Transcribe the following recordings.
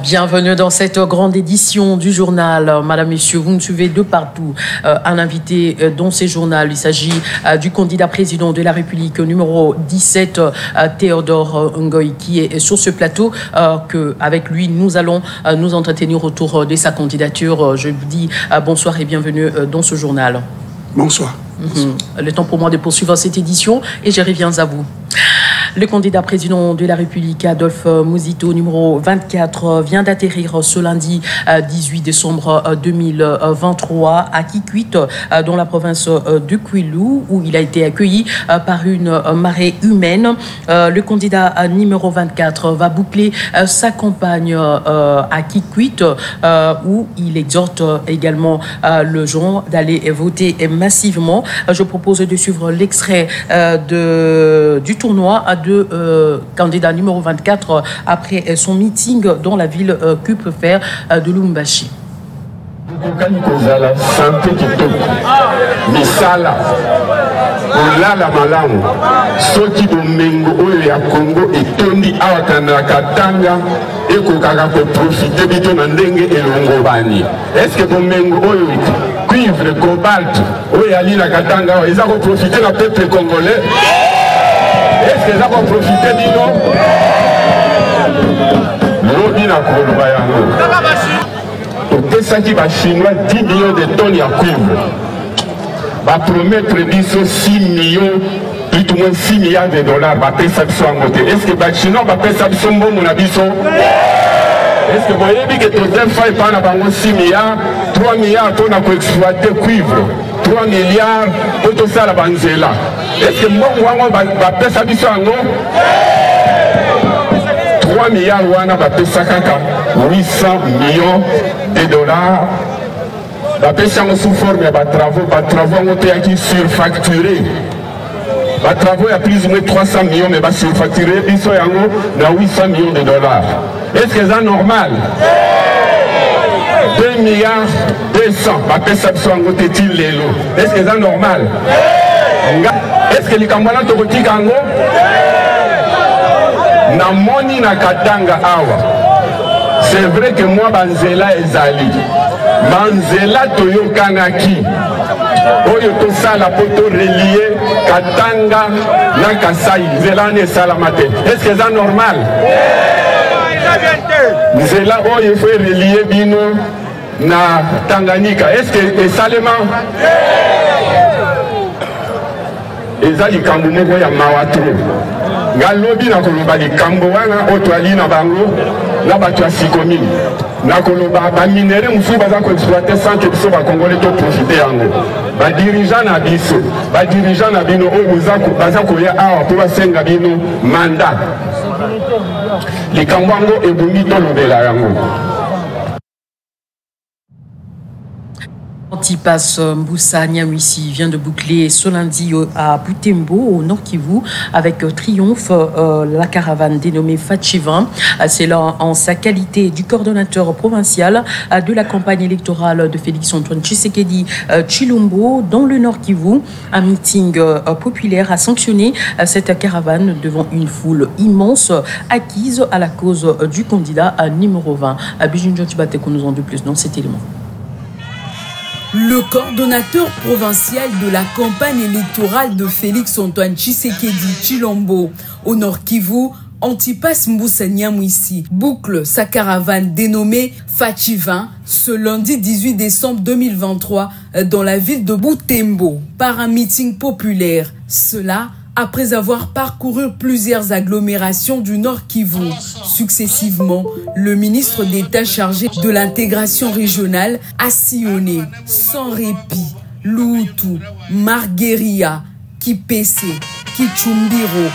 Bienvenue dans cette grande édition du journal. Madame, Messieurs, vous nous suivez de partout. Un invité dans ce journal, il s'agit du candidat président de la République numéro 17, Théodore Ngoy, qui est sur ce plateau. Avec lui, nous allons nous entretenir autour de sa candidature. Je vous dis bonsoir et bienvenue dans ce journal. Bonsoir. Le temps pour moi de poursuivre cette édition et je reviens à vous. Le candidat président de la République, Adolphe Mouzito, numéro 24, vient d'atterrir ce lundi 18 décembre 2023 à Kikwit, dans la province de Kwilu, où il a été accueilli par une marée humaine. Le candidat numéro 24 va boucler sa campagne à Kikwit, où il exhorte également les gens d'aller voter massivement. Je propose de suivre l'extrait du tournoi de candidat numéro 24 après son meeting dans la ville que peut faire de Lumbashi. Santé kitoko misala olala malamu soki bomengo oyo ya Congo etondi awakana katanga ekokaka koprofite bito na ndenge elongobani. Est-ce que bomengo oyo cuivre cobalt oyo ali na katanga eza koprofite na peuple congolais? Est-ce que ça va profiter d'ino? L'objet na koloba yango. Tout ça qui va chinois 10 millions de tonnes à cuivre. Va promettre 6 millions, plus ou moins 6 milliards de dollars. Va payer ça en côté. Est-ce que les Chinois va payer ça en bon mon abisso? Est-ce que vous voyez que tout le fait par 6 milliards, 3 milliards de tonnes pour exploiter cuivre, 3 milliards pour tout ça la banzela? Est-ce que moi, va payer ça en bon? 3 milliards wana va payer ça 800 millions de dollars. Va payer ça sous forme de travaux qui surfacturés. Les travaux, il y a plus ou moins 300 millions, mais va surfacturer, ils sont à 800 millions de dollars. Est-ce que c'est normal? 2 milliards 200, va payer ça en côté de l'élo. Est-ce que c'est normal? Est-ce que les Cambouans ont été en haut? Na moni na katanga awa. C'est vrai que moi, Banzela est Zali. Banzela toyo kanaki. Oyo to sala poto relié katanga na kasai. Nzela ne salamate. Est-ce que c'est normal? Nzela oyo faut relier bino na Tanganyika. Est-ce que c'est salema? Eza likambo moko ya mawatro ngalobi na koloba likambo wana otwali na bango na bato ya sikomini na koloba ba minere musu baza ko exploiter sans que biso ba congolais to profiter yango ba dirigeant na biso ba dirigeant na bino o baza ko ya awa po basenga bino mandat likambo yango ebungi to lobela yango. Antipas Mbusa Nyamwisi vient de boucler ce lundi à Butembo, au Nord Kivu, avec triomphe la caravane dénommée Fachivan. C'est là en sa qualité du coordonnateur provincial de la campagne électorale de Félix-Antoine Tshisekedi Tshilombo dans le Nord Kivu. Un meeting populaire a sanctionné cette caravane devant une foule immense acquise à la cause du candidat numéro 20. Bijin Jotibate qu'on nous en dit plus dans cet élément. Le coordonnateur provincial de la campagne électorale de Félix-Antoine Tshisekedi Tshilombo au Nord Kivu, Antipas Mbusa Nyamwisi, boucle sa caravane dénommée Fachivan ce lundi 18 décembre 2023 dans la ville de Butembo par un meeting populaire. Cela après avoir parcouru plusieurs agglomérations du Nord Kivu. Successivement, le ministre d'État chargé de l'intégration régionale a sillonné sans répit Lutu, Margueria, Kipese, Kichumbiro,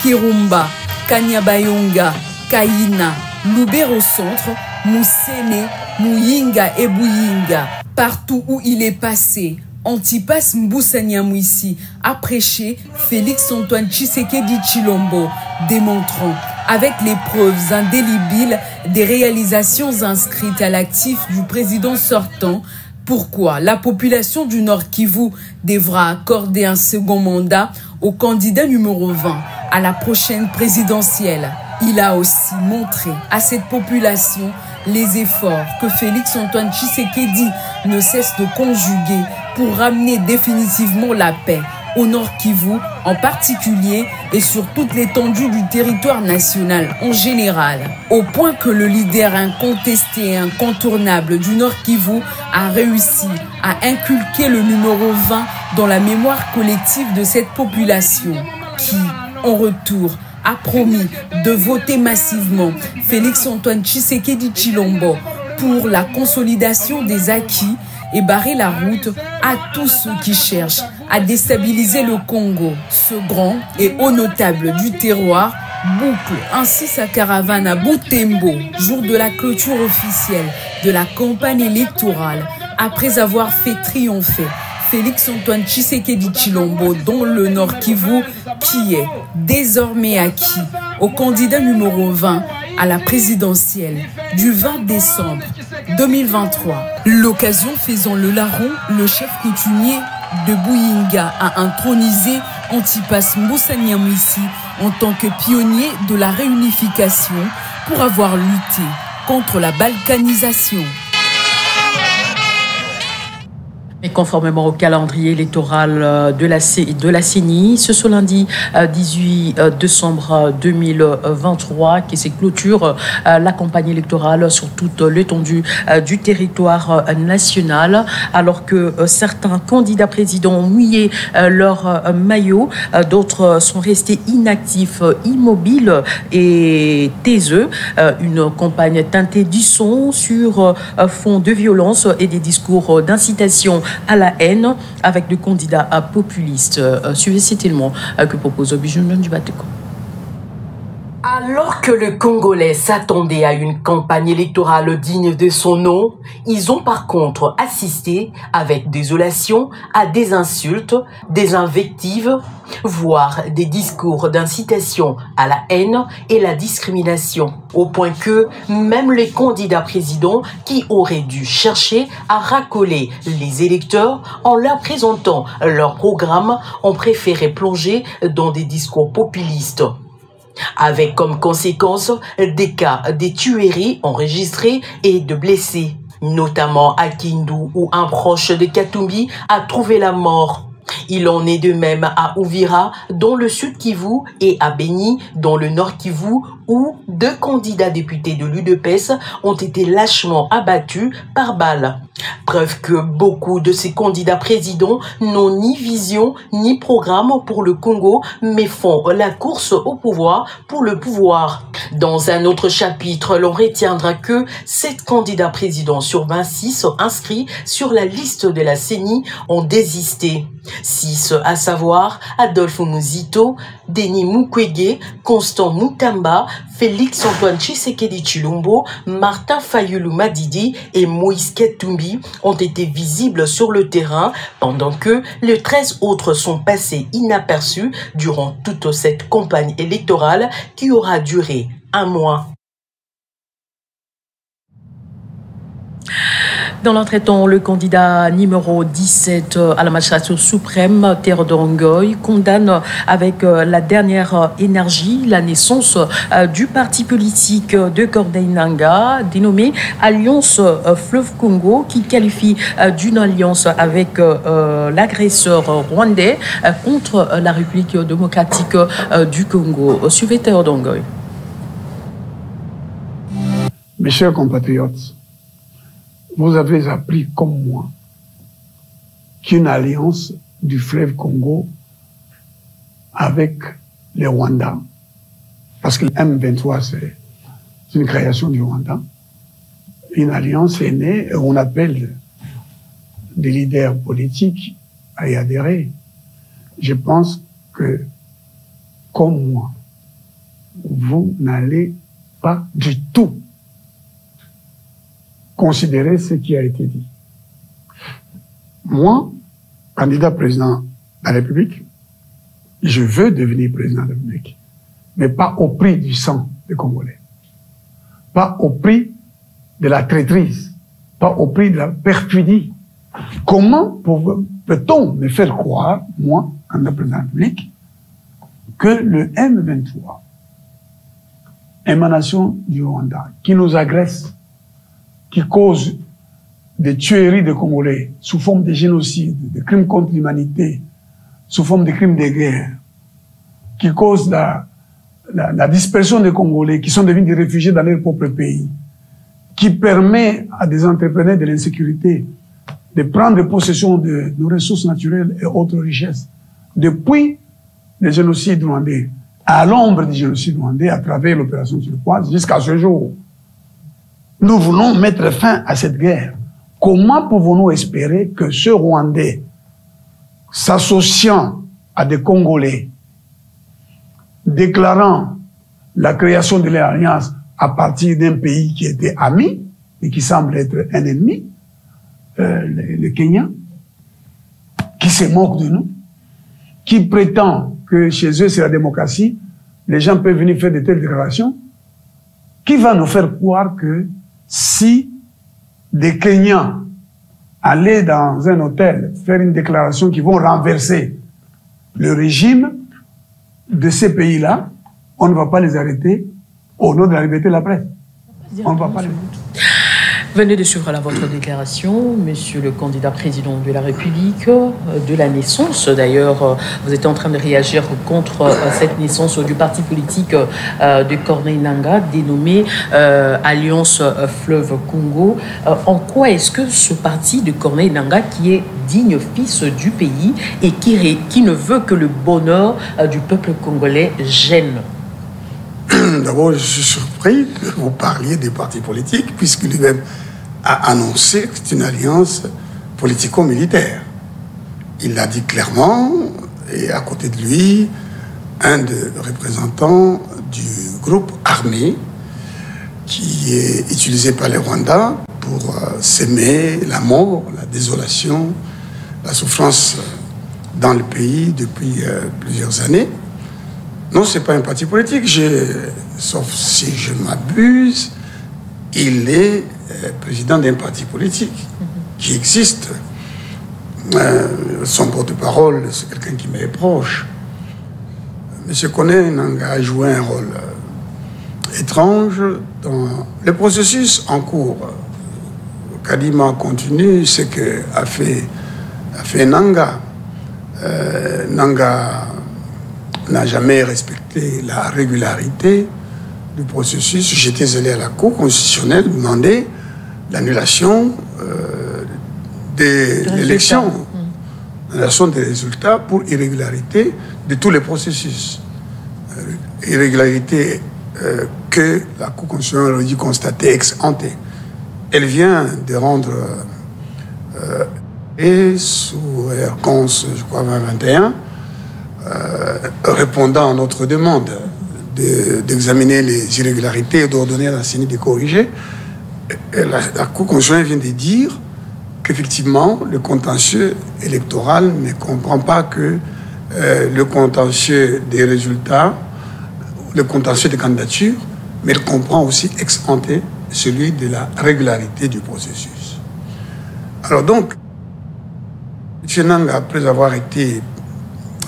Kirumba, Kanyabayonga, Kaina, Lubero Centre, Moussene, Muyinga et Buyinga. Partout où il est passé, Antipas Mbusa Nyamwisi a prêché Félix-Antoine Tshisekedi Tshilombo, démontrant avec les preuves indélébiles des réalisations inscrites à l'actif du président sortant pourquoi la population du Nord Kivu devra accorder un second mandat au candidat numéro 20 à la prochaine présidentielle. Il a aussi montré à cette population les efforts que Félix-Antoine Tshisekedi ne cesse de conjuguer pour ramener définitivement la paix au Nord Kivu en particulier et sur toute l'étendue du territoire national en général. Au point que le leader incontesté et incontournable du Nord Kivu a réussi à inculquer le numéro 20 dans la mémoire collective de cette population qui, en retour, a promis de voter massivement Félix-Antoine Tshisekedi Tshilombo pour la consolidation des acquis et barrer la route à tous ceux qui cherchent à déstabiliser le Congo. Ce grand et haut notable du terroir boucle ainsi sa caravane à Butembo, jour de la clôture officielle de la campagne électorale, après avoir fait triompher Félix-Antoine Tshisekedi Tshilombo dans le Nord Kivu, qui est désormais acquis au candidat numéro 20 à la présidentielle du 20 décembre 2023. L'occasion faisant le larron, le chef coutumier de Buyinga a intronisé Antipas Mbusa Nyamwisi en tant que pionnier de la réunification pour avoir lutté contre la balkanisation. Et conformément au calendrier électoral de la CENI, ce lundi 18 décembre 2023, qui se clôture la campagne électorale sur toute l'étendue du territoire national, alors que certains candidats présidents ont mouillé leur maillot, d'autres sont restés inactifs, immobiles et taiseux. Une campagne teintée du son sur fond de violence et des discours d'incitation à la haine avec des candidats populistes. Suivez cet élément que propose Bijoun du Bateko. Alors que le Congolais s'attendait à une campagne électorale digne de son nom, ils ont par contre assisté avec désolation à des insultes, des invectives, voire des discours d'incitation à la haine et la discrimination. Au point que même les candidats présidents qui auraient dû chercher à racoler les électeurs en leur présentant leur programme ont préféré plonger dans des discours populistes, avec comme conséquence des cas de tueries enregistrés et de blessés, notamment à Kindu où un proche de Katumbi a trouvé la mort. Il en est de même à Uvira, dans le sud Kivu, et à Beni, dans le nord Kivu, où 2 candidats députés de l'UDPS ont été lâchement abattus par balle. Preuve que beaucoup de ces candidats présidents n'ont ni vision ni programme pour le Congo, mais font la course au pouvoir pour le pouvoir. Dans un autre chapitre, l'on retiendra que 7 candidats présidents sur 26 inscrits sur la liste de la CENI ont désisté. 6, à savoir Adolphe Muzito, Denis Mukwege, Constant Mutamba, Félix-Antoine Tshisekedi Tshilombo, Martin Fayulu Madidi et Moïse Katumbi ont été visibles sur le terrain, pendant que les 13 autres sont passés inaperçus durant toute cette campagne électorale qui aura duré 1 mois. Dans l'entretemps, le candidat numéro 17 à la magistrature suprême, Théodore Ngoy, condamne avec la dernière énergie la naissance du parti politique de Corneille Nangaa, dénommé Alliance Fleuve Congo, qui qualifie d'une alliance avec l'agresseur rwandais contre la République démocratique du Congo. Suivez Théodore Ngoy. Mes chers compatriotes, vous avez appris comme moi qu'une alliance du fleuve Congo avec les Rwandais, parce que le M23 c'est une création du Rwanda, une alliance est née et on appelle des leaders politiques à y adhérer. Je pense que, comme moi, vous n'allez pas du tout considérer ce qui a été dit. Moi, candidat président de la République, je veux devenir président de la République, mais pas au prix du sang des Congolais, pas au prix de la traîtrise, pas au prix de la perfidie. Comment peut-on me faire croire, moi, candidat président de la République, que le M23 émanation du Rwanda, qui nous agresse, qui cause des tueries de Congolais sous forme de génocide, de crimes contre l'humanité, sous forme de crimes de guerre, qui cause la dispersion des Congolais qui sont devenus des réfugiés dans leur propre pays, qui permet à des entrepreneurs de l'insécurité de prendre possession de nos ressources naturelles et autres richesses. Depuis le génocide rwandais, à l'ombre du génocide rwandais, à travers l'opération turquoise, jusqu'à ce jour, nous voulons mettre fin à cette guerre. Comment pouvons-nous espérer que ce Rwandais, s'associant à des Congolais, déclarant la création de l'alliance à partir d'un pays qui était ami et qui semble être un ennemi, le Kenya, qui se moque de nous, qui prétend que chez eux c'est la démocratie, les gens peuvent venir faire de telles déclarations, qui va nous faire croire que si des Kenyans allaient dans un hôtel faire une déclaration qui vont renverser le régime de ces pays-là, on ne va pas les arrêter au nom de la liberté de la presse. On ne va pas les... Venez de suivre votre déclaration, monsieur le candidat président de la République, de la naissance. D'ailleurs, vous étiez en train de réagir contre cette naissance du parti politique de Corneille Nangaa, dénommé Alliance Fleuve Congo. En quoi est-ce que ce parti de Corneille Nangaa, qui est digne fils du pays et qui ne veut que le bonheur du peuple congolais, gêne? D'abord, je suis surpris que vous parliez des partis politiques, puisque lui-même a annoncé que c'est une alliance politico-militaire. Il l'a dit clairement, et à côté de lui, un des représentants du groupe armé qui est utilisé par les Rwandais pour s'aimer la mort, la désolation, la souffrance dans le pays depuis plusieurs années. Non, ce n'est pas un parti politique, sauf si je m'abuse, il est président d'un parti politique qui existe. Son porte-parole, c'est quelqu'un qui m'est proche. M. Corneille Nangaa a joué un rôle étrange dans le processus en cours. Kadima continue ce qu'a fait Nangaa. Nangaa n'a jamais respecté la régularité du processus. J'étais allé à la Cour constitutionnelle demander l'annulation de l'élection, l'annulation des résultats pour irrégularité de tous les processus. Irrégularité que la Cour constitutionnelle a dit constater ex ante. Elle vient de rendre et sous Cons, je crois, 2021, répondant à notre demande d'examiner les irrégularités et d'ordonner à la CENI de corriger, la Cour constitutionnelle vient de dire qu'effectivement, le contentieux électoral ne comprend pas que le contentieux des résultats, le contentieux des candidatures, mais il comprend aussi ex ante celui de la régularité du processus. Alors donc, M. Nangaa, après avoir été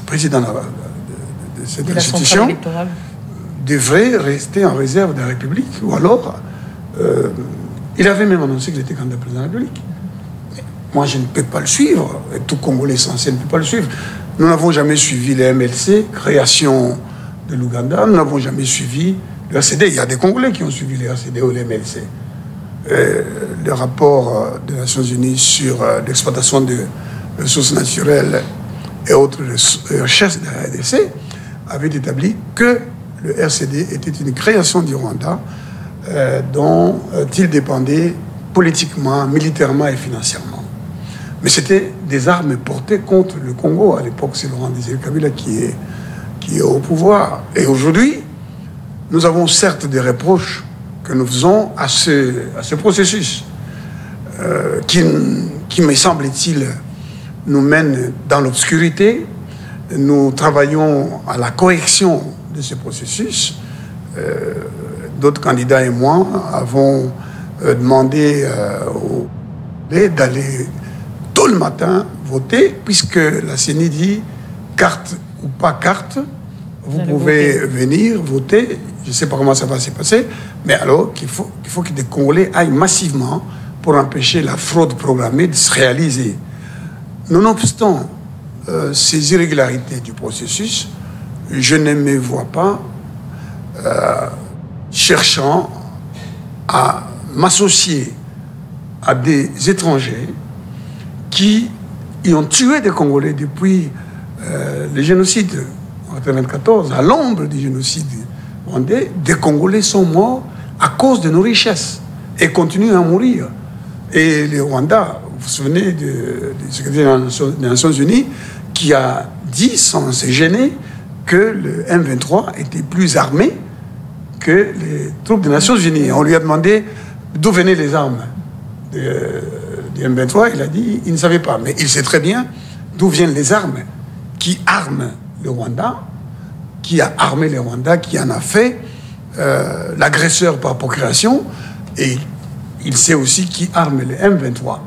président de cette institution, devrait rester en réserve de la République, ou alors, il avait même annoncé qu'il était candidat président de la République. Mais moi, je ne peux pas le suivre, et tout Congolais essentiel ne peut pas le suivre. Nous n'avons jamais suivi les MLC, création de l'Ouganda, nous n'avons jamais suivi le RCD. Il y a des Congolais qui ont suivi les RCD ou les MLC. Le rapport des Nations Unies sur l'exploitation de ressources naturelles et autres recherches de la RDC avait établi que le RCD était une création du Rwanda dont il dépendait politiquement, militairement et financièrement. Mais c'était des armes portées contre le Congo. À l'époque, c'est Laurent Désiré Kabila qui est au pouvoir. Et aujourd'hui, nous avons certes des reproches que nous faisons à ce processus qui me semble-t-il, nous mène dans l'obscurité. Nous travaillons à la correction de ce processus. D'autres candidats et moi avons demandé d'aller tôt le matin voter, puisque la CENI dit carte ou pas carte, vous pouvez venir voter. Je ne sais pas comment ça va se passer, mais alors qu'il faut que des Congolais aillent massivement pour empêcher la fraude programmée de se réaliser. Nonobstant ces irrégularités du processus, je ne me vois pas cherchant à m'associer à des étrangers qui ont tué des Congolais depuis le génocide en 1994, à l'ombre du génocide rwandais. Des Congolais sont morts à cause de nos richesses et continuent à mourir. Et le Rwanda, vous vous souvenez du secrétaire des Nations Unies qui a dit sans se gêner que le M23 était plus armé que les troupes des Nations Unies. On lui a demandé d'où venaient les armes du M23. Il a dit il ne savait pas. Mais il sait très bien d'où viennent les armes qui arment le Rwanda, qui a armé le Rwanda, qui en a fait l'agresseur par procréation. Et il sait aussi qui arme le M23.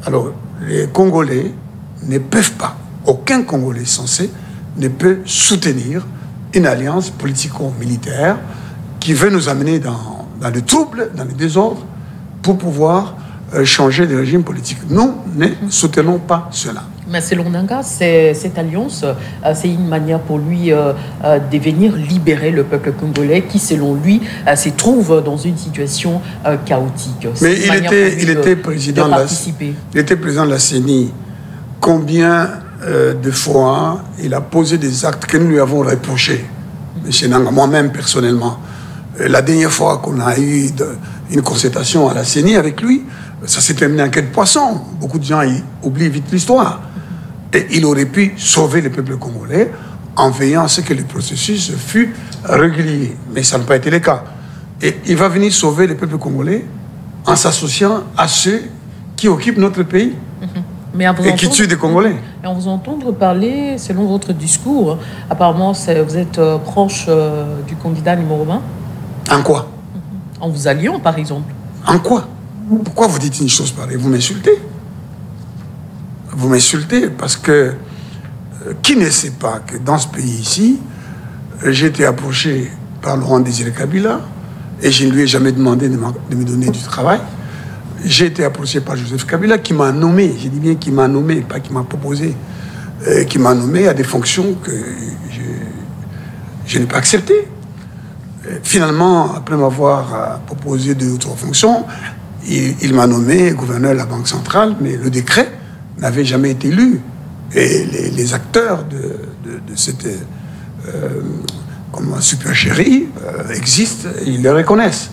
Alors, les Congolais ne peuvent pas, aucun Congolais censé ne peut soutenir une alliance politico-militaire qui veut nous amener dans le trouble, dans le désordre, pour pouvoir changer de régime politique. Nous ne soutenons pas cela. Mais selon Nanga, cette alliance, c'est une manière pour lui de venir libérer le peuple congolais qui, selon lui, se trouve dans une situation chaotique. Mais il était président de la CENI. Combien de fois il a posé des actes que nous lui avons reprochés, M. Nanga, moi-même personnellement. La dernière fois qu'on a eu une concertation à la CENI avec lui, ça s'est terminé en queue de poisson. Beaucoup de gens oublient vite l'histoire. Et il aurait pu sauver le peuple congolais en veillant à ce que le processus fût régulier. Mais ça n'a pas été le cas. Et il va venir sauver le peuple congolais en s'associant à ceux qui occupent notre pays. Mais et qui tuent des Congolais. Et en vous entendre parler, selon votre discours, apparemment vous êtes proche du candidat numéro 1. En quoi? En vous alliant, par exemple. En quoi? Pourquoi vous dites une chose pareille? Vous m'insultez. Vous m'insultez parce que qui ne sait pas que dans ce pays ici, j'ai été approché par Laurent Désiré Kabila et je ne lui ai jamais demandé de me donner du travail. J'ai été approché par Joseph Kabila qui m'a nommé, j'ai dit bien qui m'a nommé, pas qui m'a proposé, qui m'a nommé à des fonctions que je n'ai pas acceptées. Finalement, après m'avoir proposé 2 ou 3 fonctions, il m'a nommé gouverneur de la Banque centrale, mais le décret n'avait jamais été lu. Et les acteurs de cette supercherie existent, ils le reconnaissent.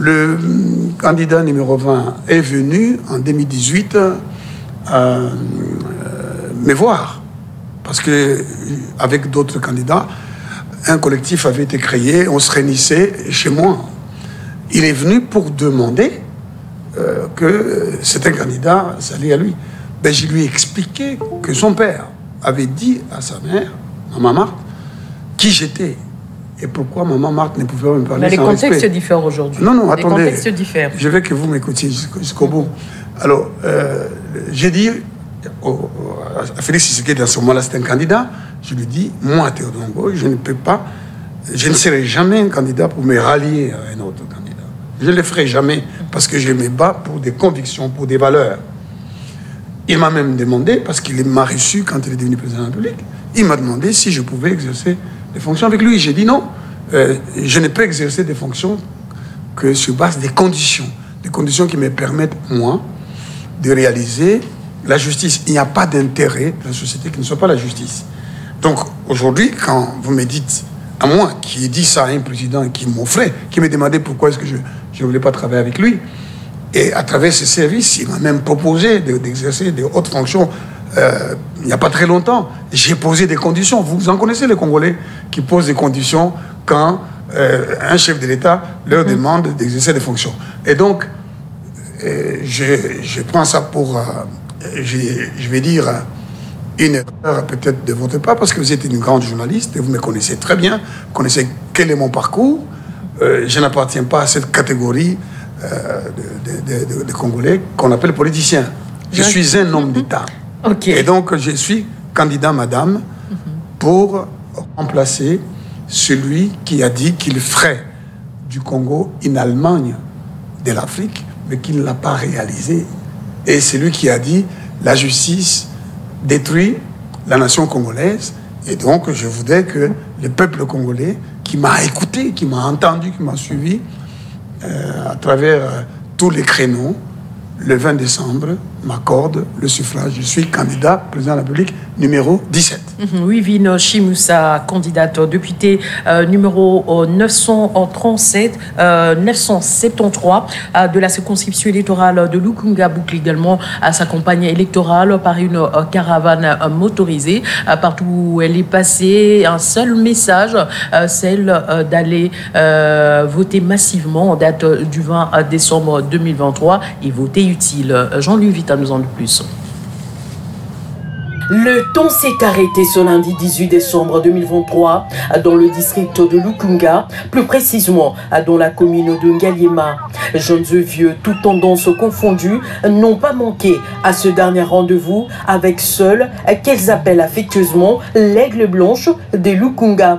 Le candidat numéro 20 est venu en 2018 me voir. Parce qu'avec d'autres candidats, un collectif avait été créé, on se réunissait chez moi. Il est venu pour demander que certains candidats s'allaient à lui. Ben, je lui ai expliqué que son père avait dit à sa mère, Maman Marthe, qui j'étais. Et pourquoi Maman Marthe ne pouvait pas me parler sans respect. Les contextes diffèrent aujourd'hui. Non, attendez. Les contextes diffèrent. Je veux que vous m'écoutiez jusqu'au bout. Alors, j'ai dit à Félix Tshisekedi, à ce moment-là, c'est un candidat. Je lui dis, moi, Théodore Ngoy, je ne peux pas, je ne serai jamais un candidat pour me rallier à un autre candidat. Je ne le ferai jamais parce que je me bats pour des convictions, pour des valeurs. Il m'a même demandé, parce qu'il m'a reçu quand il est devenu président de la République, il m'a demandé si je pouvais exercer des fonctions avec lui. J'ai dit non, je ne peux exercer des fonctions que sur base des conditions qui me permettent, moi, de réaliser la justice. Il n'y a pas d'intérêt de la société qui ne soit pas la justice. Donc, aujourd'hui, quand vous me dites, à moi, qui ai dit ça à un président qui m'offrait, qui me demandait pourquoi est-ce que je ne voulais pas travailler avec lui, et à travers ses services, il m'a même proposé d'exercer des hautes fonctions il n'y a pas très longtemps. J'ai posé des conditions. Vous en connaissez les Congolais qui posent des conditions quand un chef de l'État leur demande d'exercer des fonctions. Et donc, je prends ça pour, je vais dire, une erreur peut-être de votre part, parce que vous êtes une grande journaliste et vous me connaissez très bien, vous connaissez quel est mon parcours. Je n'appartiens pas à cette catégorie de Congolais qu'on appelle politiciens. Je suis un homme d'État. Okay. Et donc, je suis candidat, madame, pour remplacer celui qui a dit qu'il ferait du Congo une Allemagne de l'Afrique, mais qu'il ne l'a pas réalisé. Et c'est lui qui a dit la justice détruit la nation congolaise. Et donc, je voudrais que le peuple congolais, qui m'a écouté, qui m'a entendu, qui m'a suivi, à travers tous les créneaux, le 20 décembre, m'accorde le suffrage. Je suis candidat président de la République numéro 17. Wivine Chimoussa, candidate députée numéro 973 de la circonscription électorale de Lukunga, boucle également à sa campagne électorale par une caravane motorisée. Partout où elle est passée, un seul message, celle d'aller voter massivement en date du 20 décembre 2023 et voter utile. Jean-Louis Vita nous en dit plus. Le temps s'est arrêté ce lundi 18 décembre 2023 dans le district de Lukunga, plus précisément dans la commune de Ngaliema. Jeunes et vieux, toutes tendances confondues, n'ont pas manqué à ce dernier rendez-vous avec seul qu'elles appellent affectueusement l'aigle blanche de Lukunga.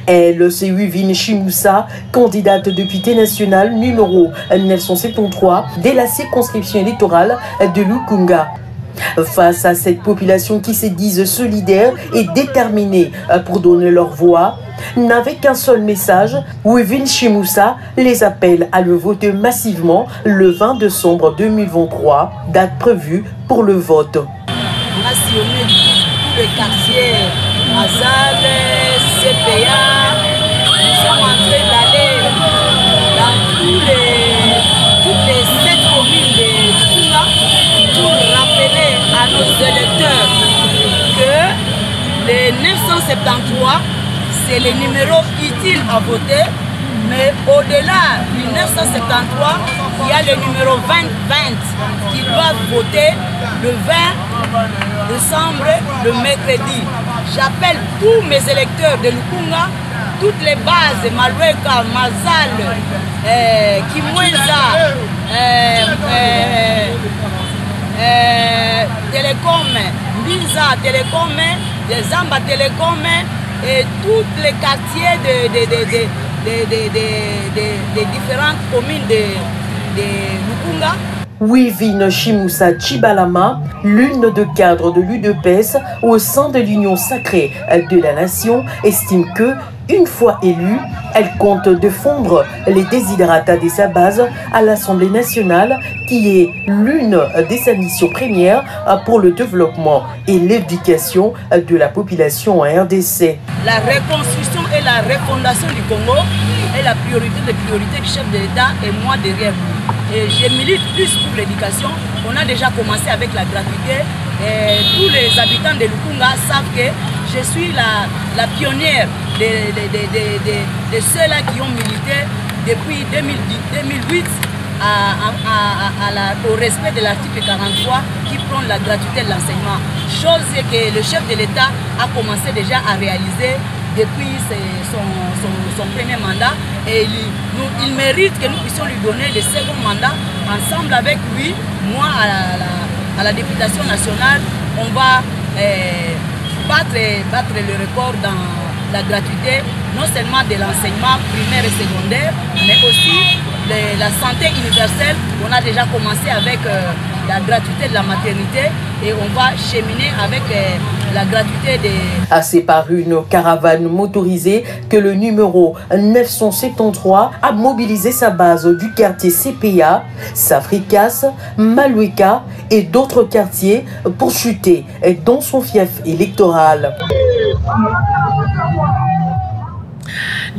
Elle, c'est Wivine Chimoussa, candidate députée nationale numéro 973 de la circonscription électorale de Lukunga. Face à cette population qui se disent solidaire et déterminée pour donner leur voix, n'avait qu'un seul message, Wivine Chimoussa les appelle à le voter massivement le 20 décembre 2023, date prévue pour le vote. On a sillonné tous les quartiers, Mazal, CPA, nous sommes en train d'aller dans toutes les 7 communes de Lukunga pour rappeler à nos électeurs que le 973, c'est le numéro utile à voter, mais au-delà du 973, il y a le numéro 2020 qui doivent voter le 20 décembre, le mercredi. J'appelle tous mes électeurs de Lukunga, toutes les bases, Maloueka, Mazal, Kimwenza, Télécom, Binza Télécom, des Zamba Télécom et tous les quartiers des différentes communes de Lukunga. Wivine Chimoussa Chibalama, l'une des cadres de l'UDPS au sein de l'Union sacrée de la nation, estime que, une fois élue, elle compte défendre les desiderata de sa base à l'Assemblée nationale, qui est l'une de ses missions premières pour le développement et l'éducation de la population en RDC. La reconstruction et la refondation du Congo est la priorité des priorités du chef de l'État et moi derrière lui. Et je milite plus pour l'éducation. On a déjà commencé avec la gratuité. Et tous les habitants de Lukunga savent que je suis la pionnière de ceux-là qui ont milité depuis 2008 au respect de l'article 43 qui prend la gratuité de l'enseignement. Chose que le chef de l'État a commencé déjà à réaliser depuis son premier mandat, et il mérite que nous puissions lui donner le second mandat. Ensemble avec lui, moi à la députation nationale, on va battre le record dans la gratuité, non seulement de l'enseignement primaire et secondaire, mais aussi la santé universelle. On a déjà commencé avec la gratuité de la maternité et on va cheminer avec la gratuité des... C'est par une caravane motorisée que le numéro 973 a mobilisé sa base du quartier CPA, Safricas, Maloueka et d'autres quartiers pour chuter dans son fief électoral.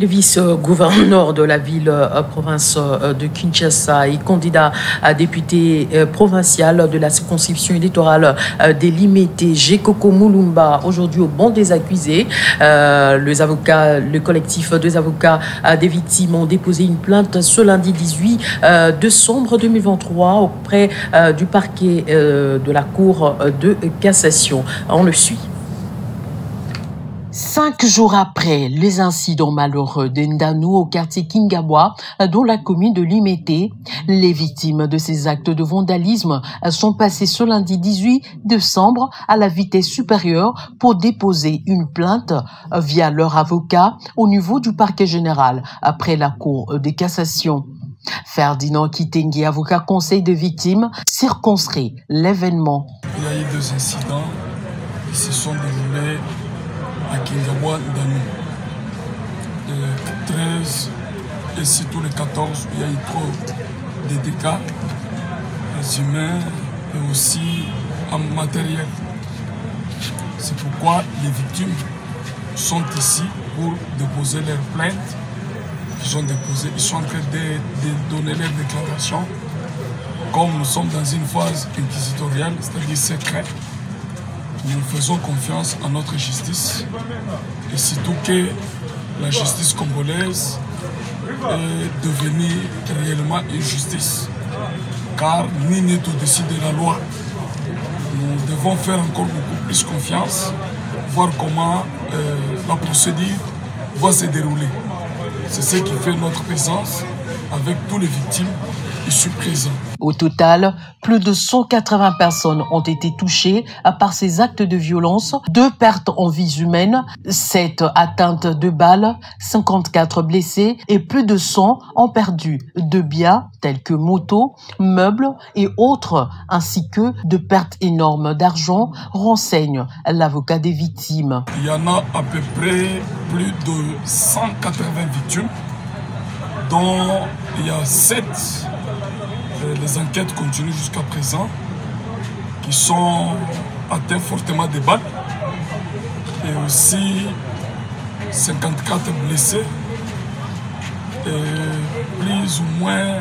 Le vice-gouverneur de la ville-province de Kinshasa et candidat à député provincial de la circonscription électorale des Limité, Gekoko Mulumba, aujourd'hui au banc des accusés. Le collectif des avocats des victimes ont déposé une plainte ce lundi 18 décembre 2023 auprès du parquet de la Cour de cassation. On le suit. 5 jours après les incidents malheureux d'Endanou au quartier Kingabwa, dans la commune de Limete, les victimes de ces actes de vandalisme sont passées ce lundi 18 décembre à la vitesse supérieure pour déposer une plainte via leur avocat au niveau du parquet général après la Cour de cassation. Ferdinand Kitenge, avocat conseil de victimes, circonscrit l'événement. Il y a eu 2 incidents qui se sont déroulés à Kingabwa, Danou. Le 13 et surtout le 14, il y a eu trop de dégâts humains et aussi en matériel. C'est pourquoi les victimes sont ici pour déposer leurs plaintes. Ils sont en train de donner leurs déclarations. Comme nous sommes dans une phase inquisitoriale, c'est-à-dire secrète, nous faisons confiance à notre justice et surtout que la justice congolaise est devenue réellement une justice, car nul n'est au-dessus de la loi. Nous devons faire encore beaucoup plus confiance, voir comment la procédure va se dérouler. C'est ce qui fait notre présence avec toutes les victimes ici présentes. Au total, plus de 180 personnes ont été touchées par ces actes de violence, 2 pertes en vies humaines, 7 atteintes de balles, 54 blessés et plus de 100 ont perdu de biens tels que motos, meubles et autres, ainsi que de pertes énormes d'argent, renseigne l'avocat des victimes. Il y en a à peu près plus de 180 victimes, dont il y a 7. Les enquêtes continuent jusqu'à présent, qui sont atteints fortement de balles, et aussi 54 blessés, et plus ou moins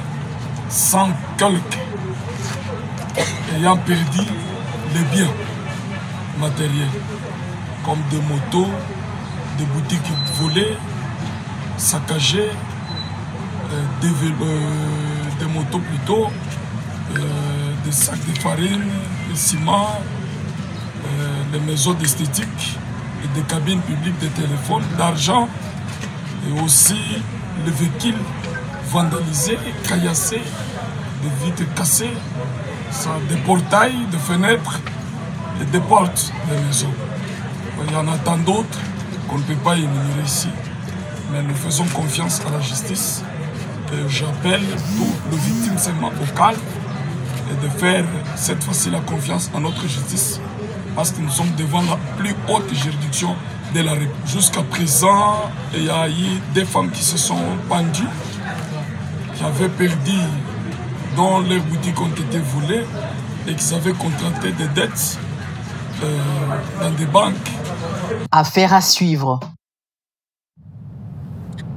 100 quelques ayant perdu les biens matériels, comme des motos, des boutiques volées, saccagées, des motos plutôt, des sacs de farine, des ciments, les maisons d'esthétique, des cabines publiques de téléphone, d'argent, et aussi les véhicules vandalisés, caillassés, des vitres cassées, des portails, des fenêtres et des portes des maisons. Il y en a tant d'autres qu'on ne peut pas énumérer ici, mais nous faisons confiance à la justice. J'appelle tous les victimes seulement au calme et de faire cette fois-ci la confiance à notre justice, parce que nous sommes devant la plus haute juridiction de la République. Jusqu'à présent, il y a eu des femmes qui se sont pendues, qui avaient perdu, dont leurs boutiques ont été volées et qui avaient contracté des dettes dans des banques. Affaire à suivre.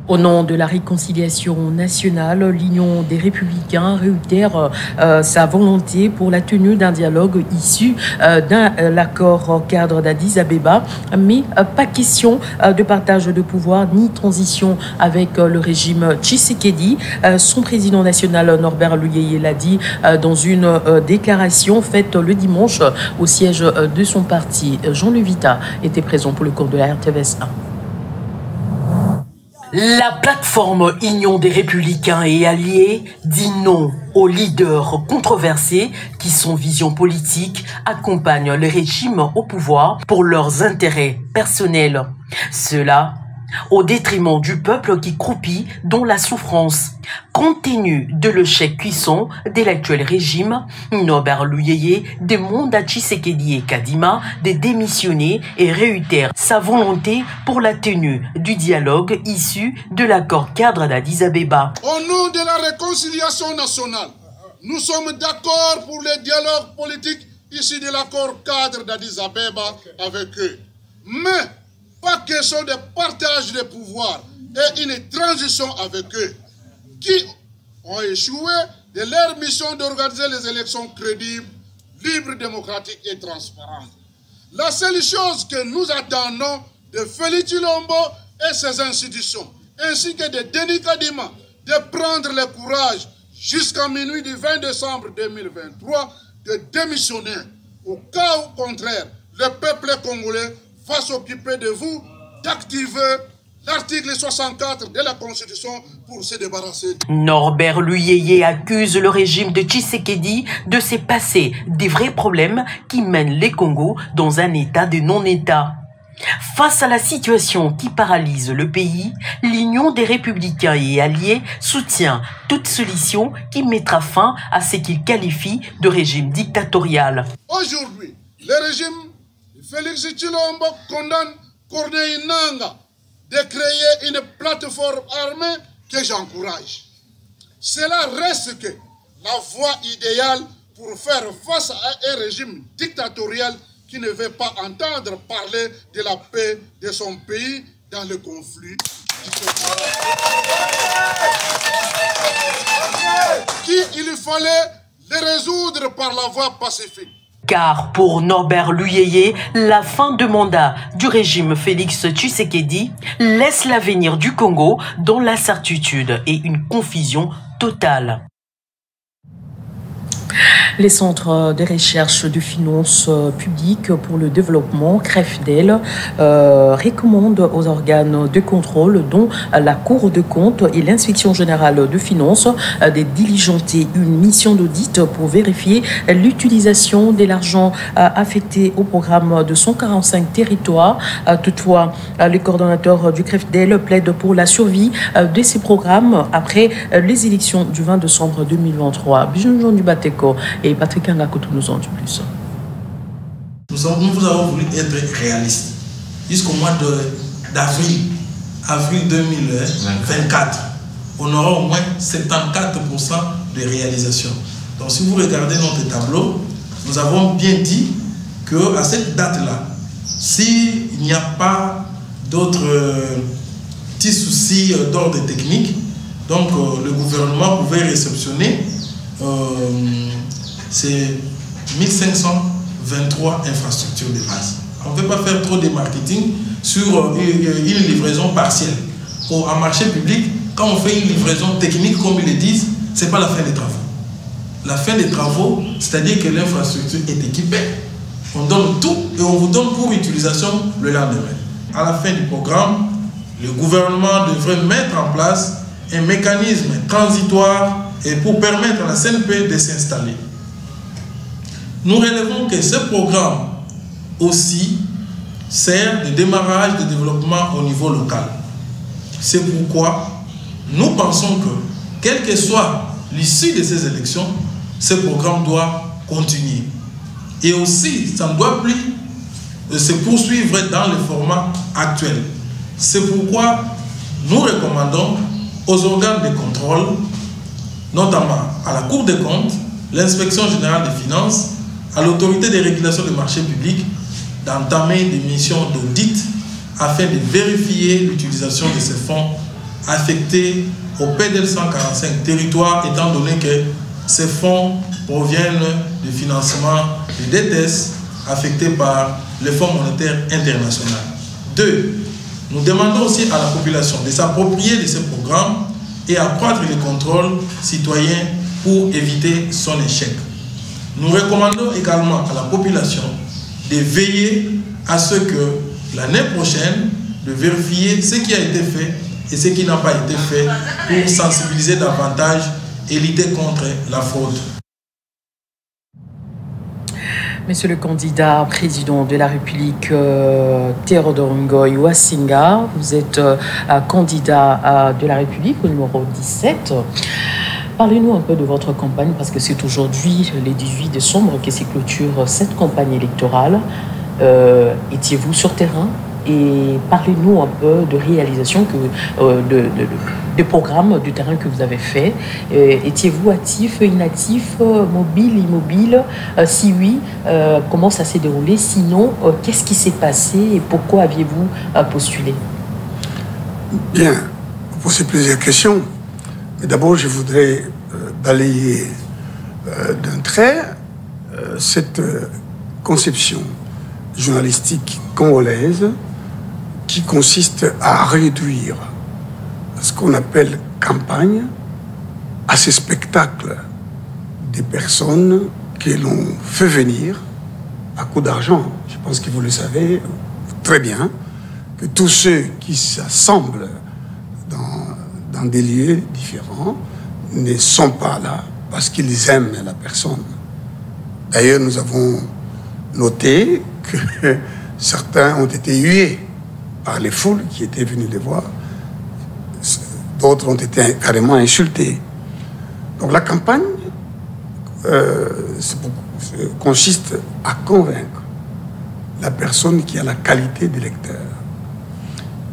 Au nom de la réconciliation nationale, l'Union des Républicains réitère sa volonté pour la tenue d'un dialogue issu d'un accord cadre d'Addis Abeba, mais pas question de partage de pouvoir ni transition avec le régime Tshisekedi. Son président national Norbert Luyeye l'a dit dans une déclaration faite le dimanche au siège de son parti. Jean Levita était présent pour le cours de la RTVS 1. La plateforme Union des Républicains et Alliés dit non aux leaders controversés qui, sans vision politique, accompagnent le régime au pouvoir pour leurs intérêts personnels. Cela au détriment du peuple qui croupit dans la souffrance. Compte tenu de l'échec cuisant de l'actuel régime, Norbert Luyeye demande à Tshisekedi et Kadima de démissionner et réitère sa volonté pour la tenue du dialogue issu de l'accord cadre d'Addis Abeba. Au nom de la réconciliation nationale, nous sommes d'accord pour le dialogue politique issu de l'accord cadre d'Addis Abeba avec eux. Mais pas question de partage de pouvoir et une transition avec eux, qui ont échoué de leur mission d'organiser les élections crédibles, libres, démocratiques et transparentes. La seule chose que nous attendons de Félix Tshilombo et ses institutions, ainsi que de Denis Kadima, de prendre le courage jusqu'à minuit du 20 décembre 2023 de démissionner. Au cas contraire, le peuple congolais va s'occuper de vous d'activer l'article 64 de la Constitution pour se débarrasser. Norbert Luyeye accuse le régime de Tshisekedi de se passer des vrais problèmes qui mènent les Congos dans un état de non-état. Face à la situation qui paralyse le pays, l'Union des Républicains et alliés soutient toute solution qui mettra fin à ce qu'il qualifie de régime dictatorial. Aujourd'hui, le régime de Félix Tshilombo condamne Corneille Nangaa de créer une plateforme armée que j'encourage. Cela reste que la voie idéale pour faire face à un régime dictatorial qui ne veut pas entendre parler de la paix de son pays dans le conflit qu'il fallait le résoudre par la voie pacifique. Car pour Norbert Luyeye, la fin de mandat du régime Félix Tshisekedi laisse l'avenir du Congo dans l'incertitude et une confusion totale. Les centres de recherche de finances publiques pour le développement, CREFDEL, recommandent aux organes de contrôle, dont la Cour de compte et l'Inspection générale de finances, de diligenter une mission d'audit pour vérifier l'utilisation de l'argent affecté au programme de 145 territoires. Toutefois, le coordonnateur du CREFDEL plaide pour la survie de ces programmes après les élections du 20 décembre 2023. Bijou du Bateko et Patrick Angakoto nous en dit plus. Nous avons voulu être réalistes. Jusqu'au mois d'avril, avril 2024, on aura au moins 74% de réalisation. Donc si vous regardez notre tableau, nous avons bien dit qu'à cette date-là, s'il n'y a pas d'autres petits soucis d'ordre technique, donc le gouvernement pouvait réceptionner c'est 1523 infrastructures de base. On ne peut pas faire trop de marketing sur une livraison partielle. En marché public, quand on fait une livraison technique, comme ils le disent, ce n'est pas la fin des travaux. La fin des travaux, c'est-à-dire que l'infrastructure est équipée, on donne tout et on vous donne pour utilisation le lendemain. À la fin du programme, le gouvernement devrait mettre en place un mécanisme transitoire et pour permettre à la CNP de s'installer. Nous relevons que ce programme aussi sert de démarrage de développement au niveau local. C'est pourquoi nous pensons que, quelle que soit l'issue de ces élections, ce programme doit continuer. Et aussi, ça ne doit plus se poursuivre dans le format actuel. C'est pourquoi nous recommandons aux organes de contrôle, notamment à la Cour des comptes, l'Inspection générale des finances, à l'autorité de régulation des marchés publics, d'entamer des missions d'audit afin de vérifier l'utilisation de ces fonds affectés au PDL 145 territoires, étant donné que ces fonds proviennent du financement des DTS affectés par le Fonds monétaire international. 2. Nous demandons aussi à la population de s'approprier de ce programme et accroître les contrôles citoyens pour éviter son échec. Nous recommandons également à la population de veiller à ce que l'année prochaine, de vérifier ce qui a été fait et ce qui n'a pas été fait pour sensibiliser davantage et lutter contre la fraude. Monsieur le candidat président de la République, Théodore Ngoy Wasinga, vous êtes candidat de la République au numéro 17. Parlez-nous un peu de votre campagne, parce que c'est aujourd'hui, le 18 décembre, que se clôture cette campagne électorale. Étiez-vous sur terrain? Et parlez-nous un peu de réalisation, de programmes du terrain que vous avez fait. Étiez-vous actif, inactif, mobile, immobile? Si oui, comment ça s'est déroulé? Sinon, qu'est-ce qui s'est passé et pourquoi aviez-vous postulé? Bien, vous posez plusieurs questions. Mais d'abord, je voudrais balayer d'un trait cette conception journalistique congolaise qui consiste à réduire ce qu'on appelle campagne à ces spectacles des personnes que l'on fait venir à coup d'argent. Je pense que vous le savez très bien, que tous ceux qui s'assemblent dans des lieux différents ne sont pas là parce qu'ils aiment la personne. D'ailleurs, nous avons noté que certains ont été hués par les foules qui étaient venues les voir. D'autres ont été carrément insultés. Donc la campagne consiste à convaincre la personne qui a la qualité d'électeur.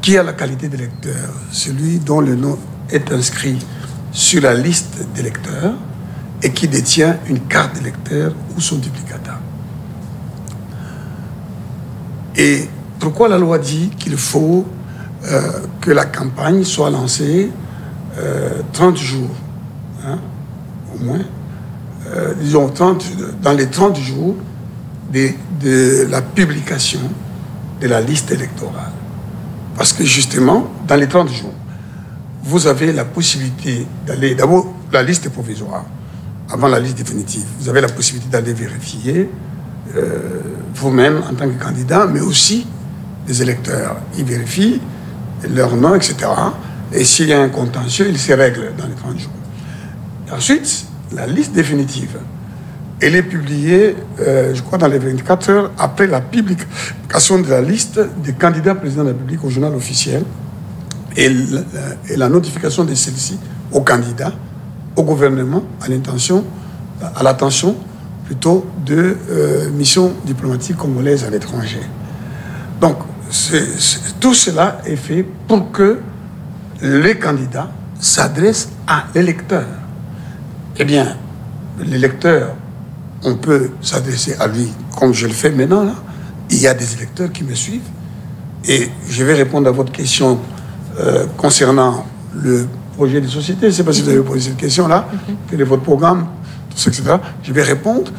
Qui a la qualité d'électeur? Celui dont le nom est inscrit sur la liste d'électeurs et qui détient une carte d'électeur ou son duplicata. Et pourquoi la loi dit qu'il faut que la campagne soit lancée 30 jours, hein, au moins, disons dans les 30 jours de la publication de la liste électorale. Parce que justement, dans les 30 jours, vous avez la possibilité d'aller, d'abord la liste est provisoire, avant la liste définitive, vous avez la possibilité d'aller vérifier vous-même en tant que candidat, mais aussi les électeurs. Ils vérifient leur nom, etc. Et s'il y a un contentieux, il se règle dans les 30 jours. Et ensuite, la liste définitive, elle est publiée, je crois, dans les 24 heures après la publication de la liste des candidats président de la République au journal officiel et la notification de celle-ci aux candidats, au gouvernement, à l'attention plutôt de missions diplomatiques congolaises à l'étranger. Donc, tout cela est fait pour que les candidats s'adressent à l'électeur. Eh bien, l'électeur, on peut s'adresser à lui comme je le fais maintenant. Là. Il y a des électeurs qui me suivent. Et je vais répondre à votre question concernant le projet de société. Je ne sais pas si vous avez posé cette question-là. Quel est votre programme, tout ça, etc. Je vais répondre.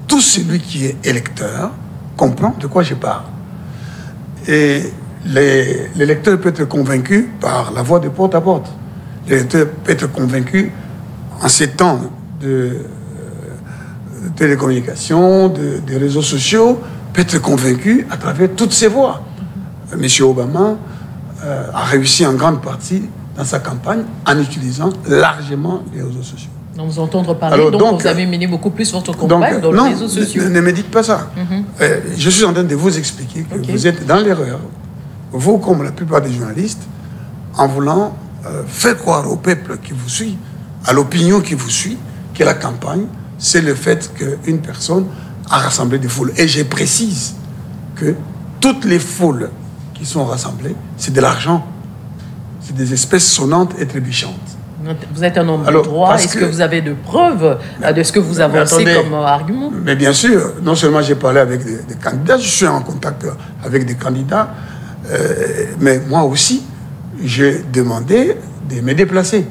Tout celui qui est électeur comprend de quoi je parle. Et l'électeur peut être convaincu par la voie de porte à porte. L'électeur peut être convaincu en ces temps de télécommunications, des réseaux sociaux, peut être convaincu à travers toutes ces voies. M. Obama a réussi en grande partie dans sa campagne en utilisant largement les réseaux sociaux. Donc vous entendre parler, donc vous avez mené beaucoup plus votre campagne dans les réseaux sociaux. Ne me dites pas ça. Je suis en train de vous expliquer que vous êtes dans l'erreur, vous comme la plupart des journalistes, en voulant faire croire au peuple qui vous suit, à l'opinion qui vous suit, que la campagne, c'est le fait qu'une personne a rassemblé des foules. Et je précise que toutes les foules qui sont rassemblées, c'est de l'argent. C'est des espèces sonnantes et trébuchantes. Vous êtes un homme de droit. Est-ce que vous avez de preuves de ce que vous avancez comme argument? Mais bien sûr, non seulement j'ai parlé avec des candidats, je suis en contact avec des candidats, mais moi aussi, j'ai demandé de me déplacer.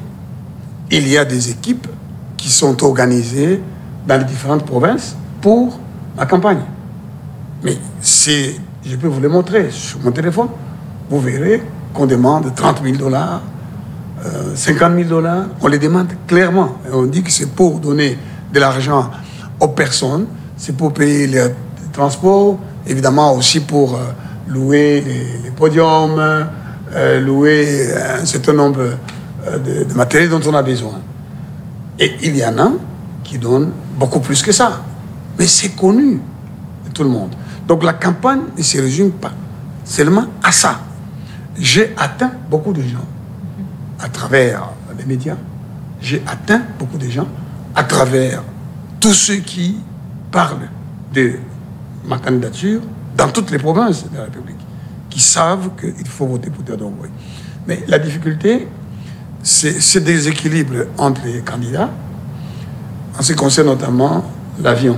Il y a des équipes qui sont organisées dans les différentes provinces pour ma campagne. Mais je peux vous les montrer sur mon téléphone. Vous verrez qu'on demande 30 000 $, 50 000 $. On les demande clairement. Et on dit que c'est pour donner de l'argent aux personnes, c'est pour payer les transports, évidemment aussi pour louer les podiums, louer un certain nombre de matériel dont on a besoin. Et il y en a qui donnent beaucoup plus que ça. Mais c'est connu de tout le monde. Donc la campagne ne se résume pas seulement à ça. J'ai atteint beaucoup de gens à travers les médias. J'ai atteint beaucoup de gens à travers tous ceux qui parlent de ma candidature dans toutes les provinces de la République, qui savent qu'il faut voter pour Théodore Ngoy. Mais la difficulté, c'est ce déséquilibre entre les candidats, en ce qui concerne notamment l'avion.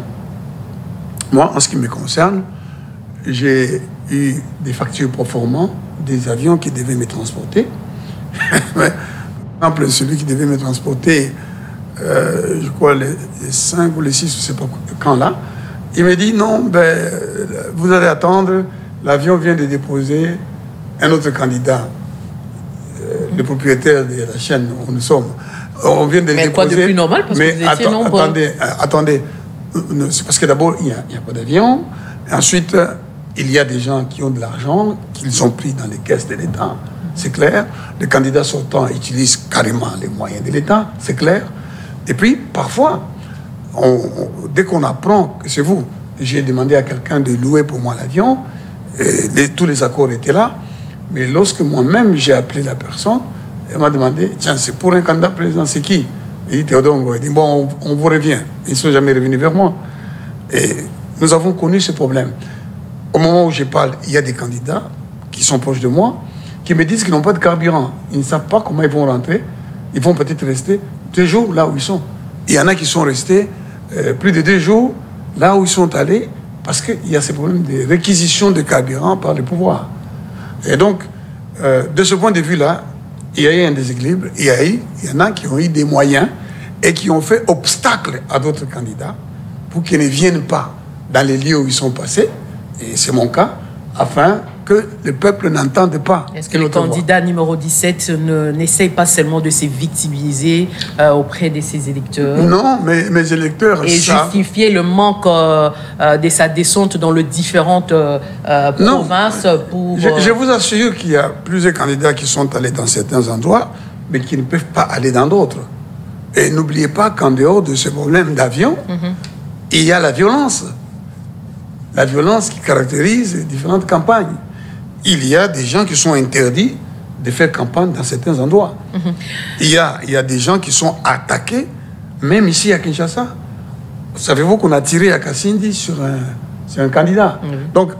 Moi, en ce qui me concerne, j'ai eu des factures pro forma des avions qui devaient me transporter. Par exemple, celui qui devait me transporter, je crois, les 5 ou les 6, je ne sais pas quand là, il me dit non, vous allez attendre, l'avion vient de déposer un autre candidat, le propriétaire de la chaîne où nous sommes. On vient de mais déposer. Quoi de plus normal parce que vous étiez nombreux. Attendez, c'est parce que d'abord, il n'y a pas d'avion. Ensuite, il y a des gens qui ont de l'argent, qu'ils ont pris dans les caisses de l'État, c'est clair. Les candidats sortants utilisent carrément les moyens de l'État, c'est clair. Et puis, parfois, dès qu'on apprend que c'est vous, j'ai demandé à quelqu'un de louer pour moi l'avion, tous les accords étaient là, mais lorsque moi-même j'ai appelé la personne, elle m'a demandé, tiens, c'est pour un candidat président, c'est qui? Il dit Théodongo, il dit, bon, on vous revient. Ils ne sont jamais revenus vers moi. Et nous avons connu ce problème. Au moment où je parle, il y a des candidats qui sont proches de moi, qui me disent qu'ils n'ont pas de carburant. Ils ne savent pas comment ils vont rentrer. Ils vont peut-être rester 2 jours là où ils sont. Il y en a qui sont restés plus de 2 jours là où ils sont allés parce qu'il y a ces problèmes de réquisition de carburant par le pouvoir. Et donc, de ce point de vue-là, il y a eu un déséquilibre. Il y en a qui ont eu des moyens et qui ont fait obstacle à d'autres candidats pour qu'ils ne viennent pas dans les lieux où ils sont passés, et c'est mon cas, afin que le peuple n'entende pas. Est-ce que le candidat numéro 17 n'essaye pas seulement de se victimiser auprès de ses électeurs? Non, mais mes électeurs... Et justifier le manque de sa descente dans les différentes provinces pour... Je vous assure qu'il y a plusieurs candidats qui sont allés dans certains endroits, mais qui ne peuvent pas aller dans d'autres. Et n'oubliez pas qu'en dehors de ce problème d'avion, il y a la violence. La violence qui caractérise les différentes campagnes. Il y a des gens qui sont interdits de faire campagne dans certains endroits. Il y a des gens qui sont attaqués, même ici à Kinshasa. Savez-vous qu'on a tiré à Kassindi sur un candidat? Donc,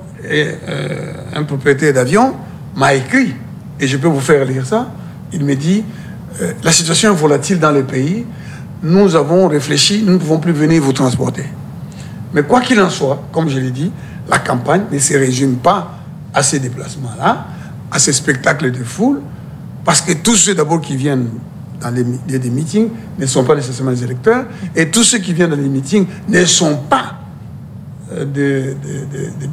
un propriétaire d'avion m'a écrit, et je peux vous faire lire ça. Il me dit, la situation est volatile dans le pays, nous avons réfléchi, nous ne pouvons plus venir vous transporter. Mais quoi qu'il en soit, comme je l'ai dit, la campagne ne se résume pas à ces déplacements-là, à ces spectacles de foule, parce que tous ceux d'abord qui viennent dans les lieux des meetings ne sont pas nécessairement des électeurs, et tous ceux qui viennent dans les meetings ne sont pas des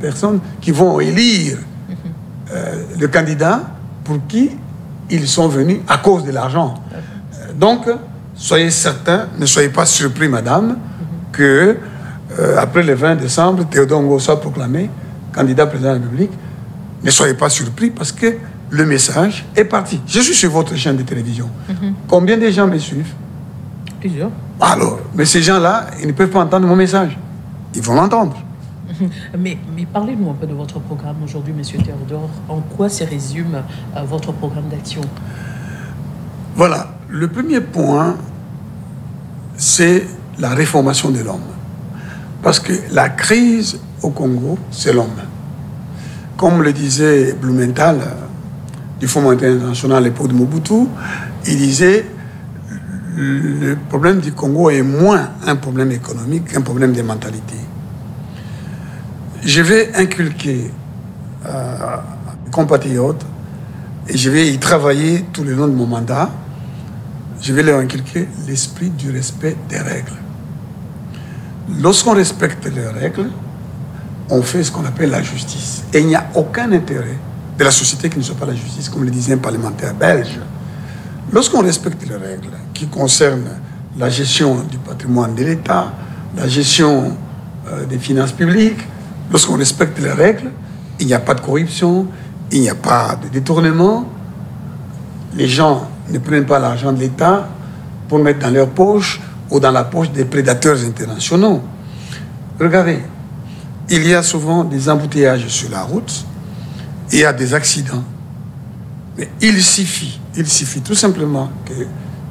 personnes qui vont élire le candidat pour qui ils sont venus à cause de l'argent. Donc, soyez certains, ne soyez pas surpris, madame, que après le 20 décembre, Théodongo soit proclamé candidat président de la République. Ne soyez pas surpris parce que le message est parti. Je suis sur votre chaîne de télévision. Combien de gens me suivent? Plusieurs. Alors, mais ces gens-là, ils ne peuvent pas entendre mon message. Ils vont l'entendre. Mais parlez-nous un peu de votre programme aujourd'hui, Monsieur Théodore. En quoi se résume votre programme d'action? Voilà. Le premier point, c'est la réformation de l'homme. Parce que la crise au Congo, c'est l'homme. Comme le disait Blumenthal du Fonds monétaire international à l'époque de Mobutu, il disait le problème du Congo est moins un problème économique qu'un problème de mentalité. Je vais inculquer à mes compatriotes, et je vais y travailler tout le long de mon mandat, je vais leur inculquer l'esprit du respect des règles. Lorsqu'on respecte les règles, on fait ce qu'on appelle la justice. Et il n'y a aucun intérêt de la société qui ne soit pas la justice, comme le disait un parlementaire belge. Lorsqu'on respecte les règles qui concernent la gestion du patrimoine de l'État, la gestion des finances publiques, lorsqu'on respecte les règles, il n'y a pas de corruption, il n'y a pas de détournement. Les gens ne prennent pas l'argent de l'État pour le mettre dans leur poche ou dans la poche des prédateurs internationaux. Regardez, il y a souvent des embouteillages sur la route, il y a des accidents. Mais il suffit tout simplement que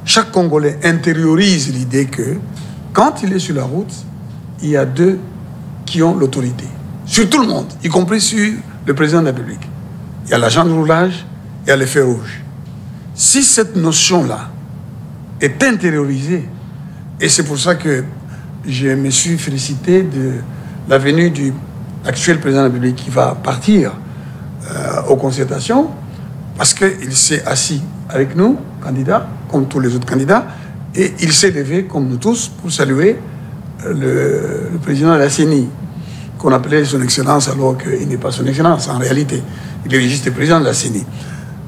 chaque Congolais intériorise l'idée que quand il est sur la route, il y a deux qui ont l'autorité. Sur tout le monde, y compris sur le président de la République. Il y a l'agent de roulage, il y a le feu rouge. Si cette notion-là est intériorisée, et c'est pour ça que je me suis félicité de la venue du actuel président de la République qui va partir aux concertations, parce qu'il s'est assis avec nous, candidats, comme tous les autres candidats, et il s'est levé, comme nous tous, pour saluer le président de la CENI, qu'on appelait son Excellence, alors qu'il n'est pas son Excellence en réalité. Il est juste le président de la CENI.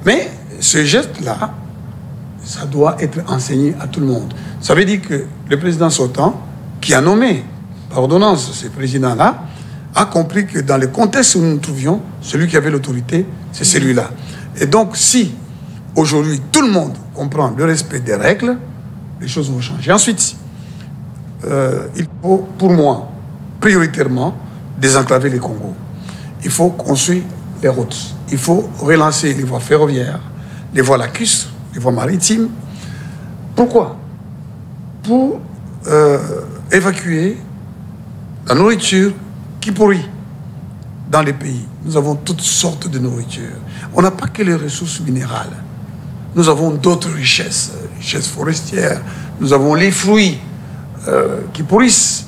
Mais ce geste-là, ça doit être enseigné à tout le monde. Ça veut dire que le président sortant, qui a nommé par ordonnance ce président-là, a compris que dans le contexte où nous nous trouvions, celui qui avait l'autorité, c'est celui-là. Et donc, si aujourd'hui tout le monde comprend le respect des règles, les choses vont changer. Ensuite, il faut, pour moi, prioritairement, désenclaver les Congos. Il faut construire les routes. Il faut relancer les voies ferroviaires, les voies lacustres, les voies maritimes. Pourquoi? Pour évacuer la nourriture qui pourrit dans les pays. Nous avons toutes sortes de nourriture. On n'a pas que les ressources minérales. Nous avons d'autres richesses, richesses forestières. Nous avons les fruits qui pourrissent.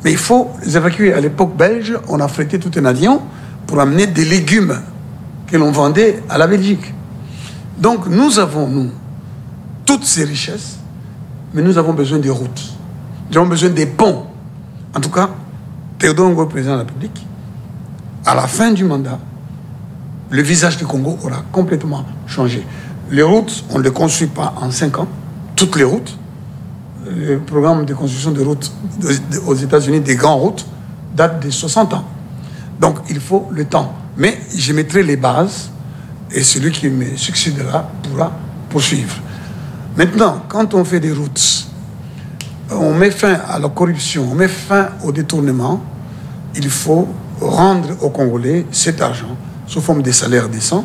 Mais il faut les évacuer. À l'époque belge, on a frété tout un avion pour amener des légumes que l'on vendait à la Belgique. Donc nous avons, nous, toutes ces richesses, mais nous avons besoin des routes. Nous avons besoin des ponts. En tout cas, Théodore Ngoï, président de la République, à la fin du mandat, le visage du Congo aura complètement changé. Les routes, on ne les construit pas en 5 ans, toutes les routes. Le programme de construction de routes aux États-Unis, des grandes routes, date de 60 ans. Donc il faut le temps. Mais je mettrai les bases et celui qui me succédera pourra poursuivre. Maintenant, quand on fait des routes, on met fin à la corruption, on met fin au détournement, il faut rendre aux Congolais cet argent sous forme de salaires décents,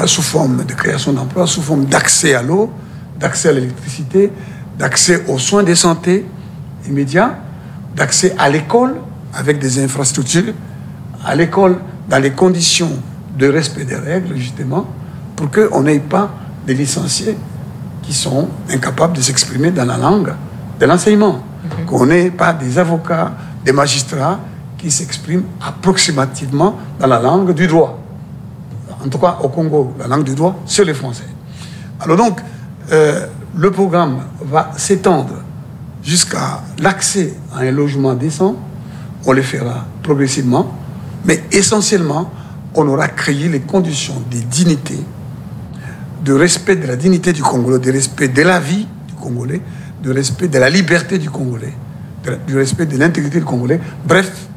sous forme de création d'emplois, sous forme d'accès à l'eau, d'accès à l'électricité, d'accès aux soins de santé immédiats, d'accès à l'école avec des infrastructures, à l'école dans les conditions de respect des règles, justement, pour qu'on n'ait pas des licenciés qui sont incapables de s'exprimer dans la langue de l'enseignement, qu'on n'ait pas des avocats, des magistrats qui s'expriment approximativement dans la langue du droit. En tout cas, au Congo, la langue du droit, c'est le français. Alors donc, le programme va s'étendre jusqu'à l'accès à un logement décent. On le fera progressivement, mais essentiellement, on aura créé les conditions de dignité, de respect de la dignité du Congolais, de respect de la vie du Congolais, de respect de la liberté du Congolais, du respect de l'intégrité du Congolais. Bref,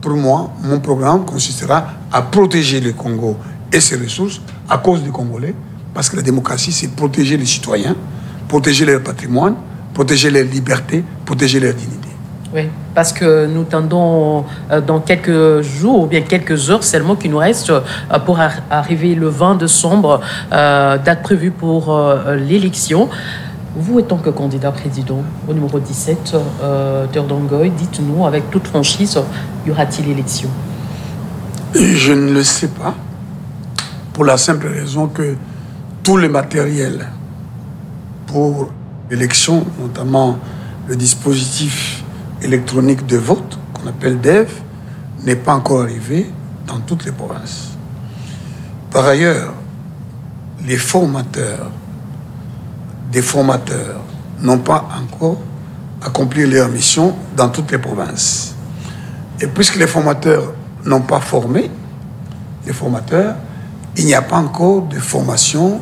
pour moi, mon programme consistera à protéger le Congo et ses ressources à cause des Congolais, parce que la démocratie, c'est protéger les citoyens, protéger leur patrimoine, protéger leur liberté, protéger leur dignité. Oui, parce que nous tendons dans quelques jours, ou bien quelques heures seulement qu'il nous reste pour arriver le 20 décembre, date prévue pour l'élection. Vous, étant que candidat président au numéro 17, Théodore Ngoï, dites-nous avec toute franchise, y aura-t-il élection? Je ne le sais pas, pour la simple raison que tout le matériel pour l'élection, notamment le dispositif électronique de vote, qu'on appelle DEV, n'est pas encore arrivé dans toutes les provinces. Par ailleurs, les formateurs, des formateurs n'ont pas encore accompli leur mission dans toutes les provinces. Et puisque les formateurs n'ont pas formé, les formateurs, il n'y a pas encore de formation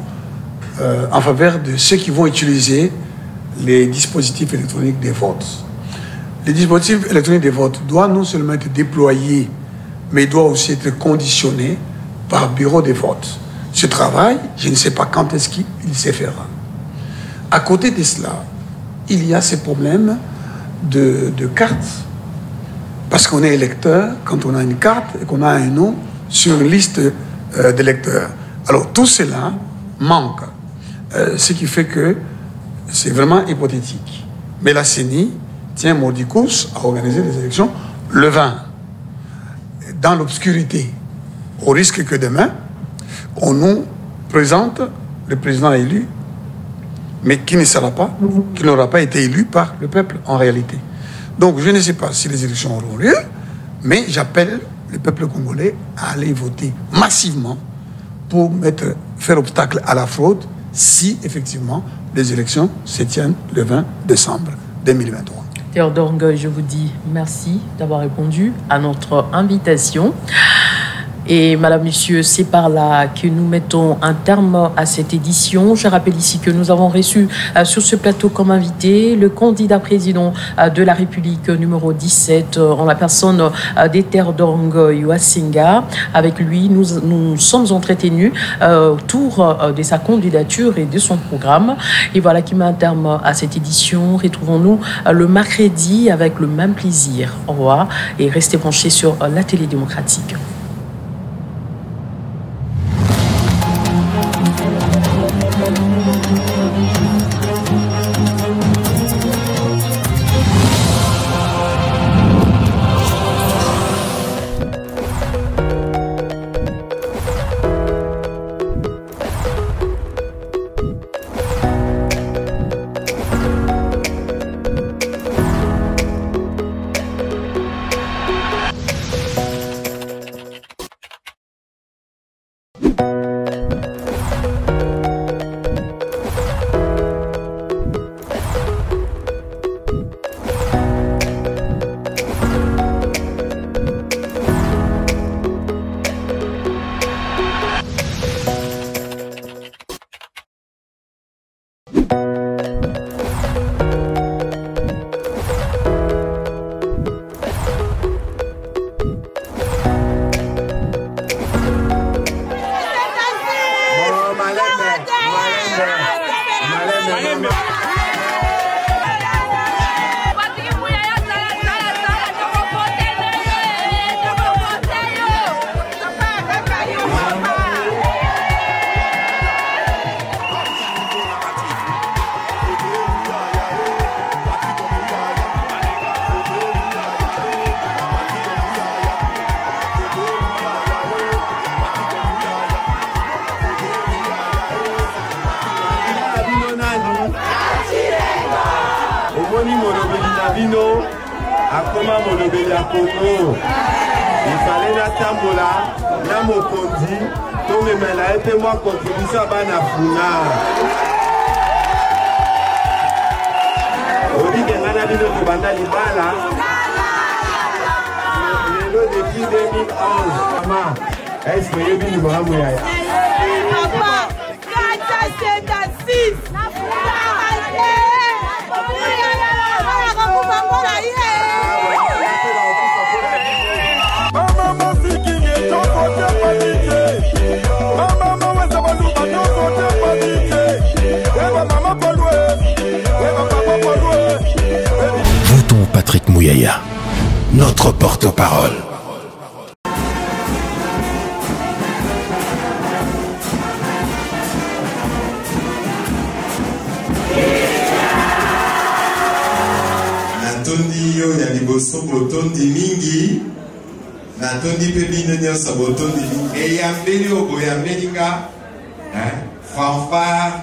en faveur de ceux qui vont utiliser les dispositifs électroniques des votes. Les dispositifs électroniques des votes doivent non seulement être déployés, mais ils doivent aussi être conditionnés par bureau des votes. Ce travail, je ne sais pas quand est-ce qu'il se fera. À côté de cela, il y a ces problèmes de cartes, parce qu'on est électeur, quand on a une carte et qu'on a un nom sur une liste d'électeurs. Alors tout cela manque, ce qui fait que c'est vraiment hypothétique. Mais la CENI tient mordicus à organiser des élections le 20, dans l'obscurité, au risque que demain, on nous présente le président élu, mais qui ne sera pas, qui n'aura pas été élu par le peuple en réalité. Donc je ne sais pas si les élections auront lieu, mais j'appelle le peuple congolais à aller voter massivement pour faire obstacle à la fraude si effectivement les élections se tiennent le 20 décembre 2023. Théodore Ngoï, je vous dis merci d'avoir répondu à notre invitation. Et madame, monsieur, c'est par là que nous mettons un terme à cette édition. Je rappelle ici que nous avons reçu sur ce plateau comme invité le candidat président de la République numéro 17 en la personne des terres d'Ong Yuasinga. Avec lui, nous sommes entretenus autour de sa candidature et de son programme. Et voilà qui met un terme à cette édition. Retrouvons-nous le mercredi avec le même plaisir. Au revoir et restez branchés sur la télé démocratique. Akoma molobeli ya Congo ifale na tambola na mokonzi tomemela ete mwa contribution bana funa olike ngana bino kobanda libala lelo depuis 2011 mama est-ce que yebi libamu yaya papa 456 Votons Patrick Mouyaya, notre porte-parole. Natondi yo ya liboso botondi mingi, natondi pe bino nyonso botondi mingi. Eyambeli oboyambelinga, fanfare,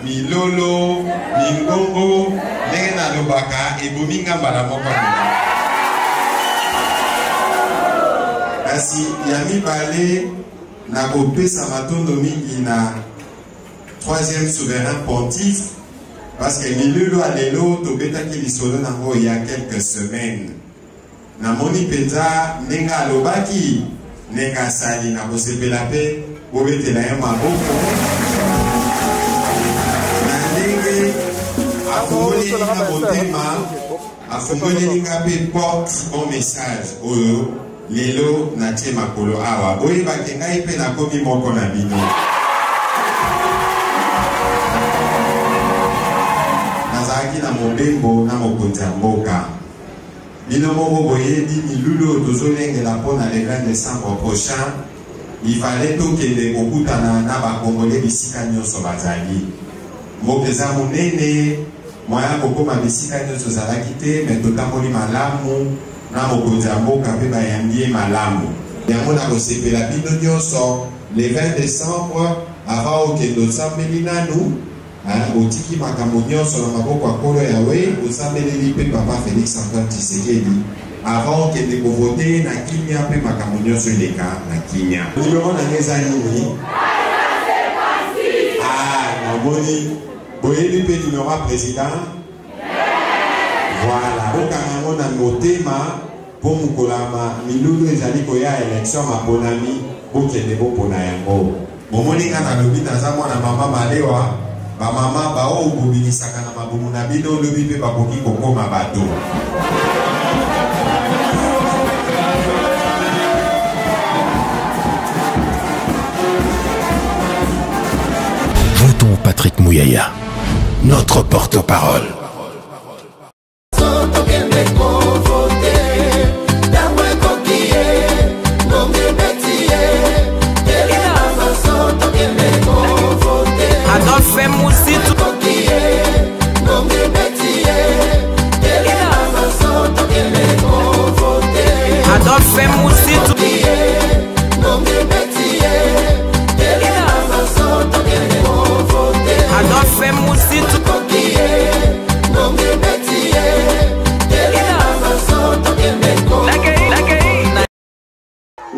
milolo, mingongo, ndenge nalobaka ebominga mbala moko. Kasi ya mibale nakopesa matondo mingi na troisième souverain pontife parce que milolo alelo tobetaki lisolo nango il y a quelques semaines. Namoni penza ndenge alobaki ndenge asali nakosepela pe bobetela ye maboko. Afongolelinga pe porte bon message oyo lelo na tie makolo awa boye bakengai pe nakomi moko na bino nazalaki na mobembo na mokonzi ya mboka bino moko boyebi milulu tozolengela mpona le 20 décembre prochain ifale tokende kokutana na bakongole bisika nyonso bazali mboka eza monene moya kokoma bisika nyonso ezalaki te me totamboli malamu na mokonzi ya mboka mpe bayambi ye malamu yango na kosepela bino nyonso le 20 décembre avant okende osambeli nanu otiki makambo nyonso na maboko ya nkolo yawe osambeleli mpe papa Félix Antoine Tshisekedi avant okende kovote na kimia mpe makambo nyonso eleka na kimia nimero na eza nini namoni boyebi mpe nimero ya président voilà okangango na motema mpo mokolama milulu ezali koya élection maponami bokende bopona yango momoni kaka lobi naza mwana mama malewa bamama bao bobinisaka na mabumu na bino lobi mpe bakoki kokoma bato. Votons Patrick Mouyaya, notre porte-parole. Adolphe Moussitou Adolphe Moussitou Adolphe Moussitou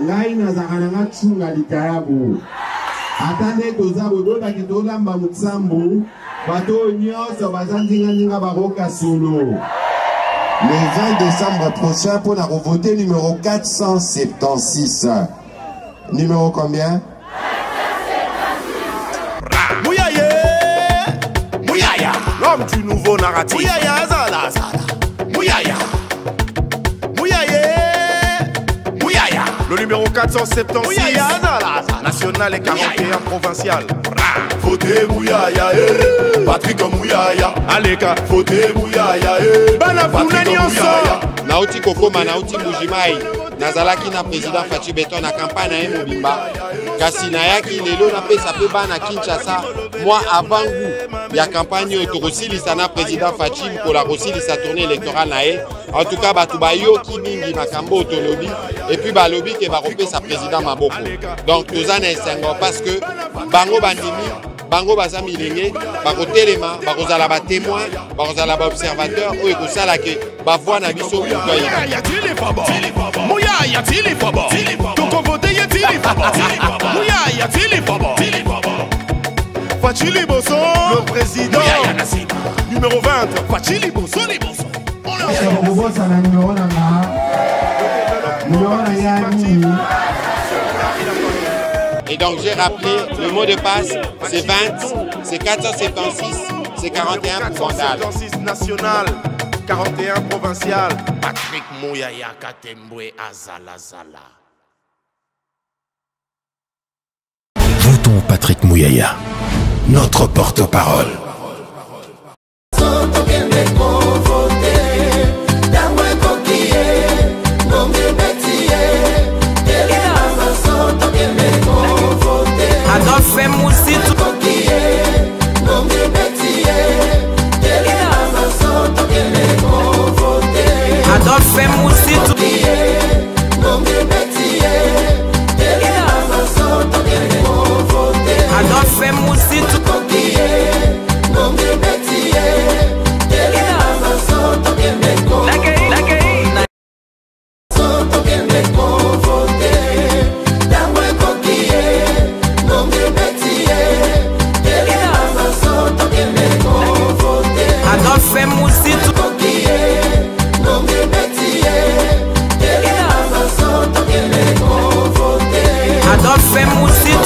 ngai nazakalanga tsunga likayabu atande toza bodota kitolamba mutsambu bato nyonso bazandinga baroka solo. Le 20 décembre prochain pour la voter numéro 476. Numéro combien? Mouyaya, Mouyaya, l'homme du nouveau narratif. Mouyaya, Zala, Zala. Mouyaya, Mouyaya, Mouyaya. Le numéro 476. Mouyaya, Zala, Zala. National et 41 provincial. Votez Mouyaya, Patrick Mouyaya. Aleka, votez Mouyaya, Patrick Mouyaya. Nauti Kokoma, Nauti Mujimai. Nazalaki na président Fachi Beton na campagne na Mobimba. Kasi nayaki lelo na pesa pe bana Kinshasa. Moi avant vous, ya campagne autorosilisa na président Fachi pour la rosilisa tournée électorale nae. En tout cas batuba yo ki mingi makambo autolobby et puis ba lobby ke ba repesa président Maboko. Donc tozana esengo parce que bango bandimi bango baza milenge bakotelema bakozala ba témoin bakozala ba observateur oyo kosala ke bavoi na biso kutoyi Mouyaya tili fabo toko vote ye tili fabo Mouyaya tili fabo Fachili Bosso le président numéro 20 Fachili Bosso les Bosso Et donc j'ai rappelé le mot de passe, c'est 20, c'est 476, c'est 41 provincial. 476 national, 41 provincial. Patrick Mouyaya Katembwe Azala Zala. Votons Patrick Mouyaya, notre porte-parole. Adolphe Moussitou Adolphe Moussitou Adolphe Moussitou Adolphe Moussitou Adolphe Moussitou